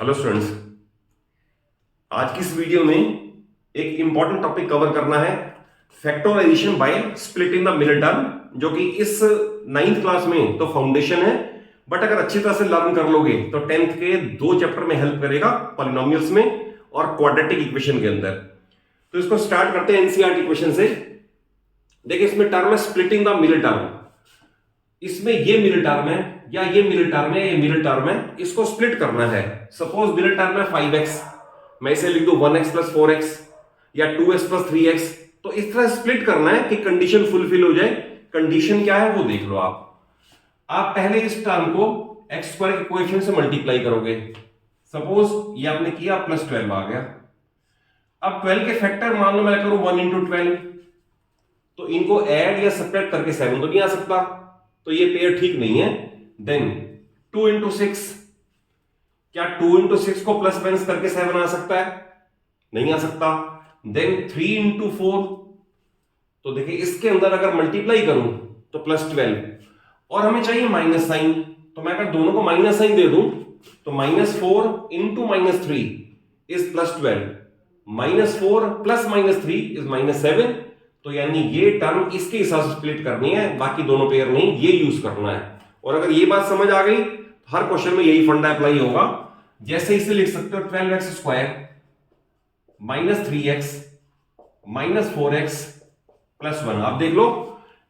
Hello students, आज की इस वीडियो में एक इंपॉर्टेंट टॉपिक कवर करना है, factorisation by splitting the middle term, जो कि इस 9th क्लास में तो फाउंडेशन है, बट अगर अच्छी तरह से लर्न कर लोगे तो 10th के 2 चैप्टर में हेल्प करेगा, पॉलिनोमियल्स में और क्वाड्रेटिक इक्वेशन के अंदर। तो इसको स्टार्ट करते हैं एनसीईआरटी क्वेश्चन से। देखिए, इसमें टर्म है स्प्लिटिंग द मिडिल टर्म। इसमें ये मिडिल टर्म है या ये मिडिल टर्म है, ये मिडिल टर्म है, इसको स्प्लिट करना है। सपोज मिडिल टर्म है 5x, मैं इसे लिख दूं 1x प्लस 4x या 2x प्लस 3x। तो इस तरह स्प्लिट करना है कि कंडीशन फुलफिल हो जाए। कंडीशन क्या है वो देख लो। आप पहले इस टर्म को एक्स स्क्वायर के कोएफिशिएंट से मल्टीप्लाई करोगे। सपोज ये आपने किया, प्लस 12 आ गया। अब 12 के फैक्टर मान लो मैं करूं 1 इंटू 12, तो इनको ऐड या सब्ट्रैक्ट करके 7 तो नहीं आ सकता, तो ये पेयर ठीक नहीं है। देन 2 इंटू 6, क्या 2 इंटू 6 को प्लस माइनस करके 7 आ सकता है? नहीं आ सकता। देन 3 इंटू 4, तो देखिए इसके अंदर अगर मल्टीप्लाई करूं तो प्लस 12, और हमें चाहिए माइनस साइन, तो मैं अगर दोनों को माइनस साइन दे दूं तो -4 into -3 is plus 12, -4 plus -3 is -7। तो यानी ये टर्म इसके हिसाब से स्प्लिट करनी है, बाकी दोनों पेयर नहीं, ये यूज करना है। और अगर ये बात समझ आ गई तो हर क्वेश्चन में यही फंडा अप्लाई होगा। जैसे इसे लिख सकते हो 12x square -3x -4x plus 1। आप देख लो,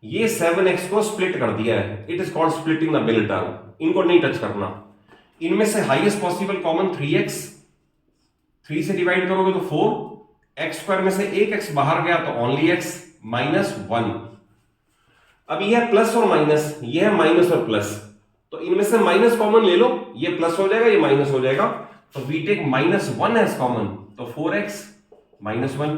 ये 7x को स्प्लिट कर दिया है। It is called splitting the middle term. इनको नहीं टच करना। इनमें से हाईएस्ट पॉसिबल कॉमन 3x, 3 से डिवाइड करोगे तो 4, एक्स स्क्वायर में से एक एक्स बाहर गया तो ओनली एक्स, -1। अब यह प्लस और माइनस, यह है माइनस और प्लस, तो इनमें से माइनस कॉमन ले लो, ये प्लस हो जाएगा, ये माइनस हो जाएगा। तो वी टेक -1 एज कॉमन, तो 4x -1।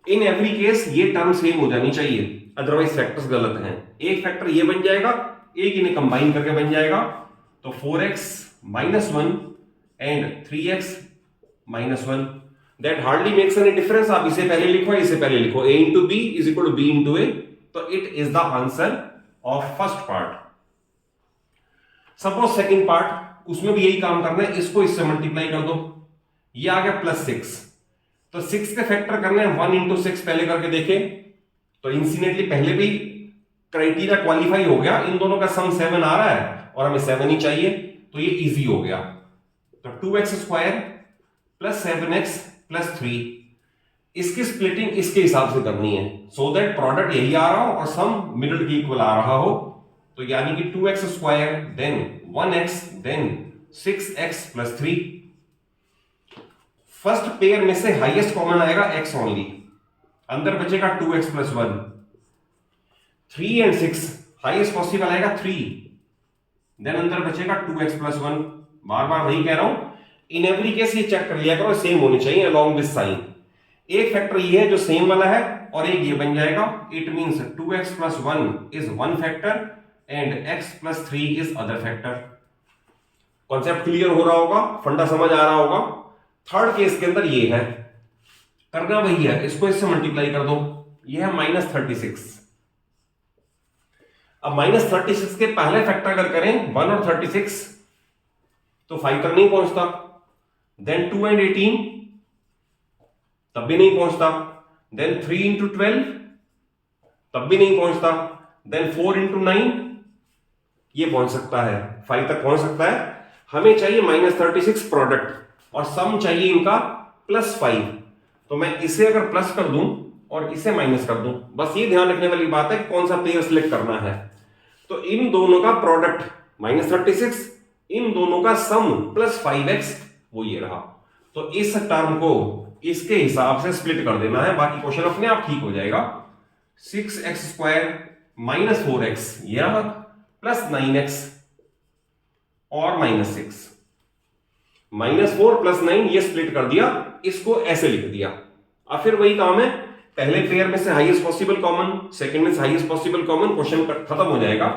इन एवरी केस ये टर्म सेम हो जानी चाहिए, अदरवाइज फैक्टर्स गलत हैं। एक फैक्टर ये बन जाएगा, एक इन्हें कंबाइन करके बन जाएगा। तो 4x -1 and 3x -1, that hardly makes any difference. आप इसे पहले लिखो, इसे पहले लिखो, a into B is equal to B into A. तो it is the answer of first part. Suppose second part, उसमें भी यही काम करना है, इसको इससे मल्टीप्लाई कर दो, ये आ गया +6। तो 6 के फैक्टर करने हैं, 1 इंटू 6 पहले करके देखे तो इंसिडेंटली पहले भी क्राइटेरिया क्वालिफाई हो गया। इन दोनों का सम 7 आ रहा है और हमें 7 ही चाहिए, तो ये इजी हो गया। तो 2x square plus 7x plus 3, इसकी स्प्लिटिंग इसके हिसाब से करनी है, सो दैट प्रोडक्ट यही आ रहा हो और सम मिडिल के इक्वल आ रहा हो। तो यानी कि 2x square then 1x then 6x plus 3। First pair में से हाईएस्ट कॉमन आएगा x ओनली, अंदर बचेगा 2x plus 1। 3 and 6 highest possible आएगा 3, देन अंदर बचेगा 2x प्लस 1। बार बार वही कह रहा हूं, इन एवरी केस ये चेक कर लिया करो, सेम होने चाहिए अलोंग विद साइन। एक फैक्टर ये है जो सेम वाला है और एक ये बन जाएगा। It means 2x plus 1 is one factor and x plus 3 is other factor. Concept clear हो रहा होगा, फंडा समझ आ रहा होगा। थर्ड केस के अंदर ये है, करना वही है, इसको इससे मल्टीप्लाई कर दो, ये है -36। अब -36 के पहले फैक्टर अगर करें 1 और 36 तो 5 तक नहीं पहुंचता। देन 2 एंड 18 तब भी नहीं पहुंचता। देन 3 इंटू 12 तब भी नहीं पहुंचता। देन 4 इंटू 9 ये पहुंच सकता है, 5 तक पहुंच सकता है। हमें चाहिए -36 प्रोडक्ट और सम चाहिए इनका +5। तो मैं इसे अगर प्लस कर दूं और इसे माइनस कर दूं, बस ये ध्यान रखने वाली बात है कि कौन सा पेयर सिलेक्ट करना है। तो इन दोनों का प्रोडक्ट -36, इन दोनों का सम +5x, वो ये रहा। तो इस टर्म को इसके हिसाब से स्प्लिट कर देना है, बाकी क्वेश्चन अपने आप ठीक हो जाएगा। 6x स्क्वायर -4x ये रहा, प्लस 9x और -6, -4 प्लस 9 ये स्प्लिट कर दिया, इसको ऐसे लिख दिया। अब फिर वही काम है, पहले पेयर में से हाईएस्ट पॉसिबल कॉमन, सेकंड में से हाईएस्ट पॉसिबल कॉमन, क्वेश्चन खत्म हो जाएगा।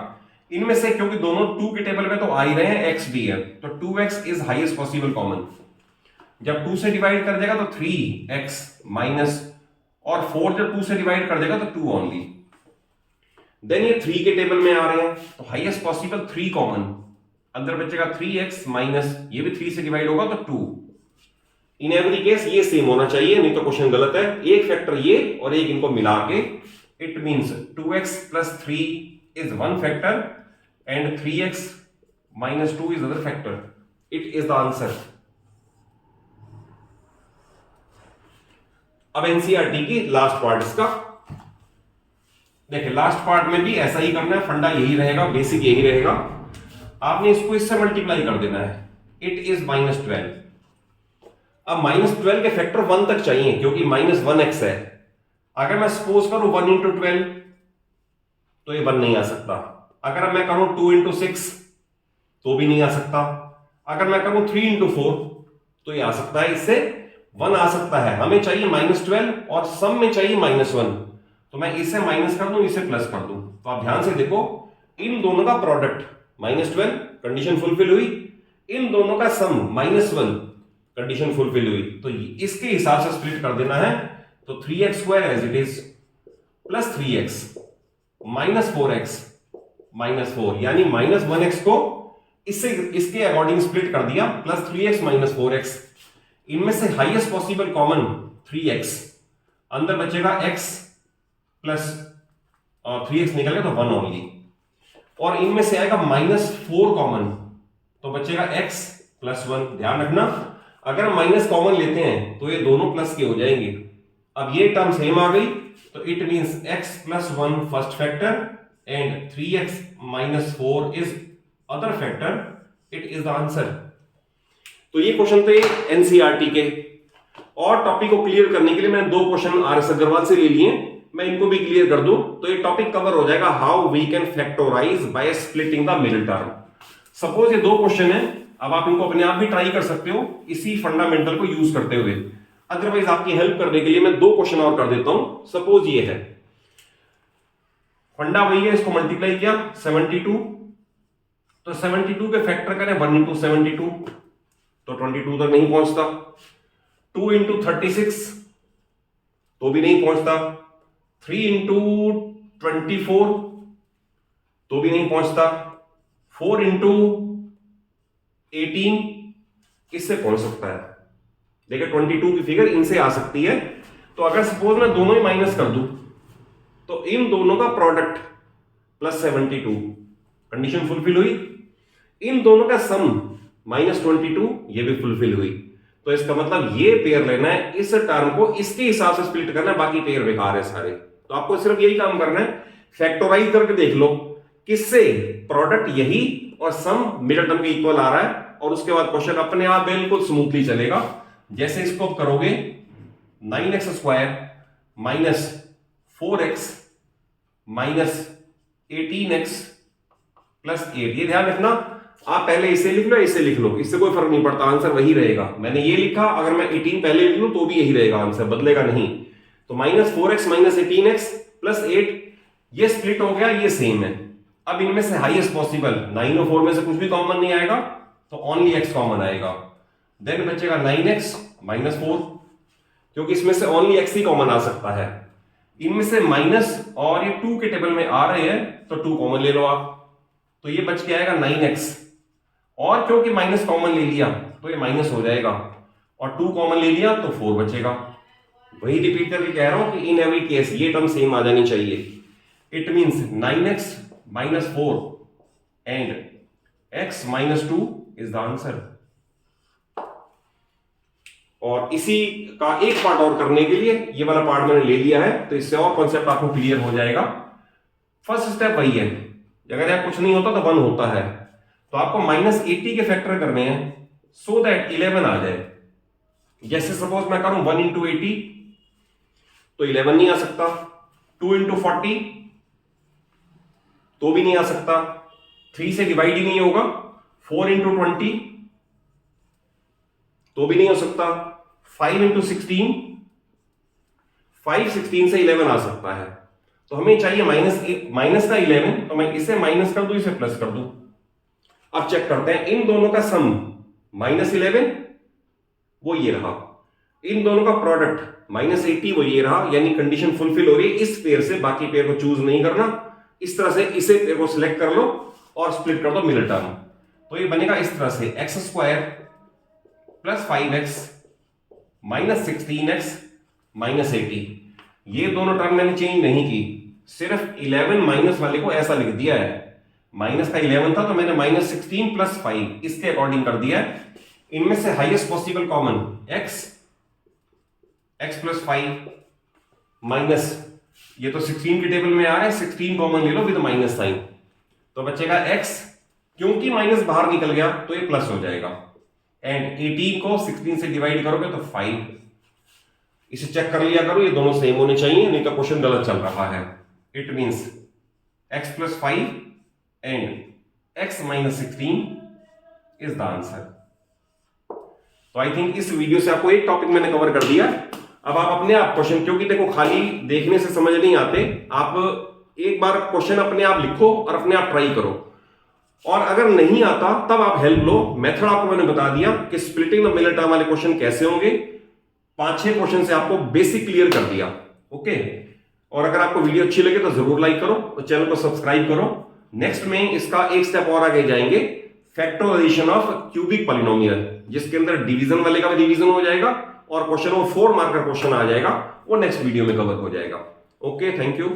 इनमें से क्योंकि दोनों 2 के टेबल में तो आ ही रहे हैं, x भी है, तो 2x is highest possible common. जब 2 से डिवाइड कर देगा तो 3x माइनस, और 4 जब 2 से डिवाइड कर देगा तो 2 ओनली। देन ये 3 के टेबल में आ रहे हैं, तो हाईएस्ट पॉसिबल 3 कॉमन, अंदर बचेगा 3x माइनस, ये भी 3 से डिवाइड होगा तो 2। इन एवरी केस ये सेम होना चाहिए, नहीं तो क्वेश्चन गलत है। एक फैक्टर ये और एक इनको मिला के, it means 2x plus 3 is one factor and 3x minus 2 is other factor. It is the answer. अब एनसीईआरटी की लास्ट पार्ट इसका देखिए, लास्ट पार्ट में भी ऐसा ही करना है, फंडा यही रहेगा, बेसिक यही रहेगा। आपने इसको इससे मल्टीप्लाई कर देना है, इट इज -12। अब -12 के फैक्टर 1 तक चाहिए क्योंकि -1x है। अगर मैं सपोज करूं 1 into 12 तो ये 1 नहीं आ सकता। अगर मैं करूं 2 into 6 तो भी नहीं आ सकता। अगर मैं करूं 3 into 4 तो ये आ सकता है, इससे 1 आ सकता है। हमें चाहिए -12 और सम में चाहिए -1, तो मैं इसे माइनस कर दूं, इसे प्लस कर दूं। तो आप ध्यान से देखो, इन दोनों का प्रोडक्ट -12 कंडीशन फुलफिल हुई, इन दोनों का सम -1 कंडीशन फुलफिल हुई। तो इसके हिसाब से स्प्लिट कर देना है। तो 3x square as it is plus 3x minus 4x minus 4, यानी -1x को इससे इसके अकॉर्डिंग स्प्लिट कर दिया, प्लस 3x माइनस 4x। इनमें से हाईएस्ट पॉसिबल कॉमन 3x, अंदर बचेगा x प्लस 3x निकल गया तो 1 ओनली, और इनमें से आएगा -4 कॉमन तो बचेगा x प्लस 1। ध्यान रखना, अगर माइनस कॉमन लेते हैं तो ये दोनों प्लस के हो जाएंगे। अब ये टर्म सेम आ गई तो it means x plus 1 first factor and 3x minus 4 is other factor, it is the answer. तो ये क्वेश्चन थे एनसीईआरटी के, और टॉपिक को क्लियर करने के लिए मैंने 2 क्वेश्चन आर.एस. अग्रवाल से ले लिए, मैं इनको भी क्लियर कर दूं तो ये टॉपिक कवर हो जाएगा, how we can factorize by splitting the middle term. Suppose ये 2 क्वेश्चन है, अब आप इनको अपने आप भी ट्राई कर सकते हो इसी फंडामेंटल को यूज करते हुए। अदरवाइज आपकी हेल्प करने के लिए मैं 2 क्वेश्चन और कर देता हूं। सपोज ये है, फंडा वही है, इसको मल्टीप्लाई किया 72, तो 72 के फैक्टर करें 1 into 72 तो 22 तक नहीं पहुंचता। 2 into 36 तो भी नहीं पहुंचता। 3 into 24 तो भी नहीं पहुंचता। 4 into 18 इससे पहुंच सकता है। देखिए 22 की फिगर इनसे आ सकती है। तो अगर सपोज मैं दोनों ही माइनस कर दूं तो इन दोनों का प्रोडक्ट प्लस 72 कंडीशन फुलफिल हुई। इन दोनों का सम -22 ये भी फुलफिल हुई। तो इसका मतलब ये पेयर लेना है, इस टर्म को इसके हिसाब से स्प्लिट करना है, बाकी पेयर बेकार है सारे। तो आपको सिर्फ यही काम करना है, फैक्टराइज करके देख लो किससे प्रोडक्ट यही और सम मिडिल टर्म के इक्वल आ रहा है, और उसके बाद क्वेश्चन अपने आप बिल्कुल स्मूथली चलेगा। जैसे इसको करोगे 9x square minus 4x minus 18x plus 8, ये ध्यान रखना, आप पहले इसे लिख लो, इसे लिख लो, इससे कोई फर्क नहीं पड़ता, आंसर वही रहेगा। मैंने ये लिखा, अगर मैं 18 पहले लिख लूं तो भी यही रहेगा, आंसर बदलेगा नहीं। तो -4x माइनस 18x प्लस 8, ये स्प्लिट हो गया, ये सेम है। अब इनमें से हाईएस्ट पॉसिबल 9 और 4 में से कुछ भी कॉमन नहीं आएगा तो ओनली x कॉमन आएगा। देन बचेगा 9x माइनस 4, क्योंकि इसमें से ओनली x ही कॉमन आ सकता है। इनमें से माइनस और ये 2 के टेबल में आ रहे हैं तो 2 कॉमन ले लो आप, तो ये बच के आएगा 9x, और क्योंकि माइनस कॉमन ले लिया तो ये माइनस हो जाएगा, और 2 कॉमन ले लिया तो 4 बचेगा। वही रिपीट करके कह रहा हूं कि इन एवरी केस ये टर्म सेम आ जानी चाहिए। It means 9x minus 4 and x minus 2 is the answer. और इसी का एक पार्ट और करने के लिए ये वाला पार्ट मैंने ले लिया है, तो इससे और कॉन्सेप्ट आपको क्लियर हो जाएगा। फर्स्ट स्टेप वही है, अगर यहाँ कुछ नहीं होता तो 1 होता है, तो आपको -80 के फैक्टर करने हैं सो दैट 11 आ जाए। जैसे सपोज मैं करूं 1 into 80 तो 11 नहीं आ सकता, 2 into 40 तो भी नहीं आ सकता, 3 से डिवाइड ही नहीं होगा, 4 into 20 तो भी नहीं हो सकता, 5 into 16, 5 16 से 11 आ सकता है। तो हमें चाहिए माइनस का 11, तो मैं इसे माइनस कर दूं, इसे प्लस कर दूं। अब चेक करते हैं, इन दोनों का सम -11 वो ये रहा, इन दोनों का प्रोडक्ट -80 वो ये रहा, यानी कंडीशन फुलफिल हो रही है। इस पेयर से बाकी पेयर को चूज नहीं करना, इस तरह से इसे पेयर को सिलेक्ट कर लो और स्प्लिट कर दो मिडिल टर्म। तो ये बनेगा इस तरह से x square plus 5x minus 16x minus 80। ये दोनों टर्म मैंने चेंज नहीं की, सिर्फ 11 माइनस वाले को ऐसा लिख दिया है। माइनस का 11 था तो मैंने माइनस 16 प्लस 5 इसके अकॉर्डिंग कर दिया है। इनमें से highest possible common x plus 5 minus, ये तो 16 के टेबल में आ रहा है, 16 कॉमन ले लो विद माइनस साइन, तो बचेगा x, क्योंकि माइनस बाहर निकल गया तो ये प्लस हो जाएगा। एंड 18 को 16 से डिवाइड करोगे तो 5। इसे चेक कर लिया करो, ये दोनों सेम होने चाहिए, नहीं तो क्वेश्चन गलत चल रहा है। It means x plus 5 and x minus 16 is the answer. तो आई थिंक इस वीडियो से आपको एक टॉपिक मैंने कवर कर दिया। अब आप अपने आप क्वेश्चन, क्योंकि देखो खाली देखने से समझ नहीं आते, आप एक बार क्वेश्चन अपने आप लिखो और अपने आप ट्राई करो, और अगर नहीं आता तब आप हेल्प लो। मेथड आपको मैंने बता दिया कि स्प्लिटिंग द मिडिल टर्म वाले क्वेश्चन कैसे होंगे। 5-6 क्वेश्चन से आपको बेसिक क्लियर कर दिया। ओके, और अगर आपको वीडियो अच्छी लगे तो जरूर लाइक करो और चैनल को सब्सक्राइब करो। नेक्स्ट में इसका एक स्टेप और आगे जाएंगे, फैक्टराइजेशन ऑफ क्यूबिक पॉलिनोमियल, जिसके अंदर डिवीजन वाले का भी डिवीजन हो जाएगा और क्वेश्चन वो 4 मार्क का क्वेश्चन आ जाएगा, वो नेक्स्ट वीडियो में कवर हो जाएगा। Okay, thank you.